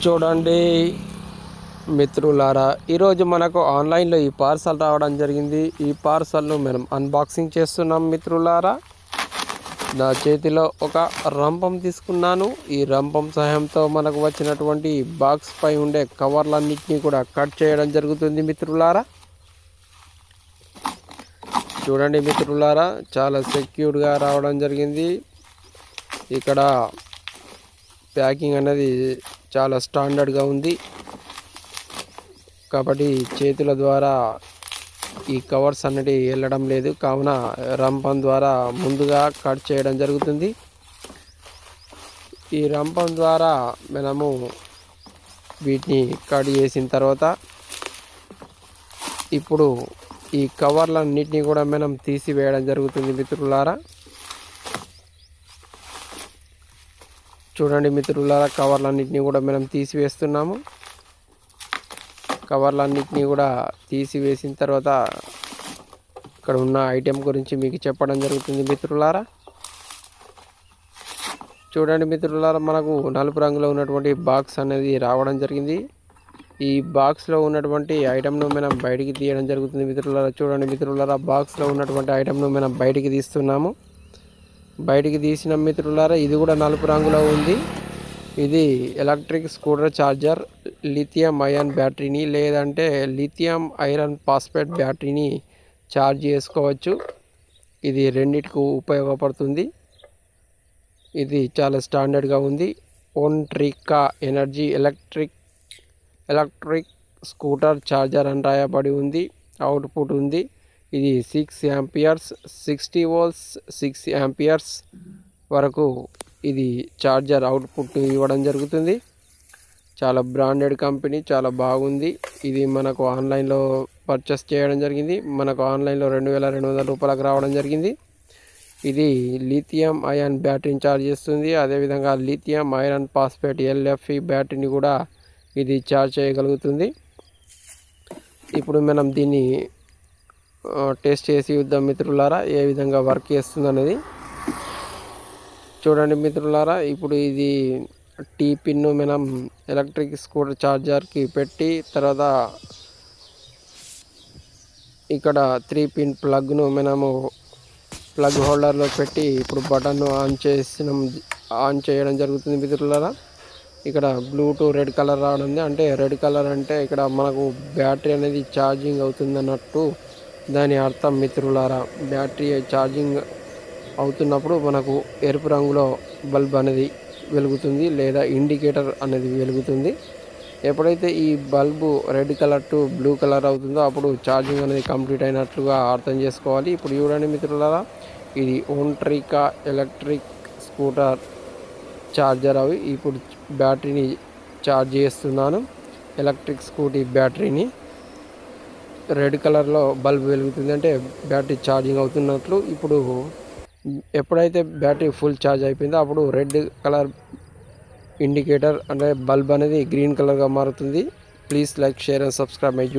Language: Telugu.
చూడండి మిత్రులారా, ఈరోజు మనకు ఆన్లైన్లో ఈ పార్సల్ రావడం జరిగింది. ఈ పార్సల్ను మనం అన్బాక్సింగ్ చేస్తున్నాం మిత్రులారా. నా చేతిలో ఒక రంపం తీసుకున్నాను. ఈ రంపం సహాయంతో మనకు వచ్చినటువంటి బాక్స్ పై ఉండే కవర్లన్నింటినీ కూడా కట్ చేయడం జరుగుతుంది మిత్రులారా. చూడండి మిత్రులారా, చాలా సెక్యూర్డ్గా రావడం జరిగింది. ఇక్కడ ప్యాకింగ్ అనేది చాలా స్టాండర్డ్గా ఉంది కాబట్టి చేతుల ద్వారా ఈ కవర్స్ అన్నది వెళ్ళడం లేదు. కావున రంపం ద్వారా ముందుగా కట్ చేయడం జరుగుతుంది. ఈ రంపం ద్వారా మనము వీటిని కట్ చేసిన తర్వాత ఇప్పుడు ఈ కవర్లన్నిటినీ కూడా మనం తీసివేయడం జరుగుతుంది మిత్రులారా. చూడండి మిత్రులారా, కవర్లన్నింటినీ కూడా మనం తీసివేస్తున్నాము. కవర్లన్నింటినీ కూడా తీసివేసిన తర్వాత ఇక్కడ ఉన్న ఐటెం గురించి మీకు చెప్పడం జరుగుతుంది మిత్రులారా. చూడండి మిత్రులారా, మనకు నలుపు రంగులో ఉన్నటువంటి బాక్స్ అనేది రావడం జరిగింది. ఈ బాక్స్లో ఉన్నటువంటి ఐటెంను మనం బయటికి తీయడం జరుగుతుంది మిత్రులారా. చూడండి మిత్రులారా, బాక్స్లో ఉన్నటువంటి ఐటెంను మనం బయటికి తీస్తున్నాము. బయటికి తీసిన మిత్రులారా, ఇది కూడా నలుపు రంగులో ఉంది. ఇది electric scooter charger, lithium ion బ్యాటరీని లేదంటే లిథియం ఐరన్ ఫాస్ఫేట్ బ్యాటరీని ఛార్జ్ చేసుకోవచ్చు. ఇది రెండిటికి ఉపయోగపడుతుంది. ఇది చాలా స్టాండర్డ్గా ఉంది. ఓన్ట్రికా ఎనర్జీ ఎలక్ట్రిక్ స్కూటర్ ఛార్జర్ అని రాయబడి ఉంది. అవుట్పుట్ ఉంది. ఇది 6 యాంపియర్స్ 60 వోల్ట్స్ 6 యాంపియర్స్ వరకు ఇది ఛార్జర్ అవుట్పుట్ ఇవ్వడం జరుగుతుంది. చాలా బ్రాండెడ్ కంపెనీ, చాలా బాగుంది. ఇది మనకు ఆన్లైన్లో పర్చేస్ చేయడం జరిగింది. మనకు ఆన్లైన్లో 2200 రూపాయలకు రావడం జరిగింది. ఇది లిథియం అయాన్ బ్యాటరీని ఛార్జ్ చేస్తుంది. అదేవిధంగా లిథియం ఐరన్ ఫాస్ఫేట్ LFE బ్యాటరీని కూడా ఇది ఛార్జ్ చేయగలుగుతుంది. ఇప్పుడు మనం దీన్ని టెస్ట్ చేసి చూద్దాం మిత్రులారా, ఏ విధంగా వర్క్ చేస్తుంది అనేది. చూడండి మిత్రులారా, ఇప్పుడు ఇది టీ పిన్ను మనం ఎలక్ట్రిక్ స్కూటర్ ఛార్జర్కి పెట్టి తర్వాత ఇక్కడ 3 పిన్ ప్లగ్ను మనము ప్లగ్ హోల్డర్లో పెట్టి ఇప్పుడు బటన్ను ఆన్ చేయడం జరుగుతుంది మిత్రులారా. ఇక్కడ బ్లూ టు రెడ్ కలర్ రావడం ఉంది. అంటే రెడ్ కలర్ అంటే ఇక్కడ మనకు బ్యాటరీ అనేది ఛార్జింగ్ అవుతుంది అన్నట్టు దాని అర్థం మిత్రులారా. బ్యాటరీ ఛార్జింగ్ అవుతున్నప్పుడు మనకు ఎరుపు రంగులో బల్బ్ అనేది వెలుగుతుంది లేదా ఇండికేటర్ అనేది వెలుగుతుంది. ఎప్పుడైతే ఈ bulb red colour to blue colour అవుతుందో అప్పుడు ఛార్జింగ్ అనేది కంప్లీట్ అయినట్లుగా అర్థం చేసుకోవాలి. ఇప్పుడు చూడండి మిత్రులారా, ఇది ఓన్ట్రికా ఎలక్ట్రిక్ స్కూటర్ ఛార్జర్. అవి ఇప్పుడు బ్యాటరీని ఛార్జ్ చేస్తున్నాను. ఎలక్ట్రిక్ స్కూటీ బ్యాటరీని రెడ్ కలర్లో బల్బ్ వెలుగుతుంది అంటే బ్యాటరీ ఛార్జింగ్ అవుతున్నట్లు. ఇప్పుడు ఎప్పుడైతే బ్యాటరీ ఫుల్ ఛార్జ్ అయిపోయిందో అప్పుడు రెడ్ కలర్ ఇండికేటర్ అంటే బల్బ్ అనేది గ్రీన్ కలర్గా మారుతుంది. Please like, share and subscribe my YouTube.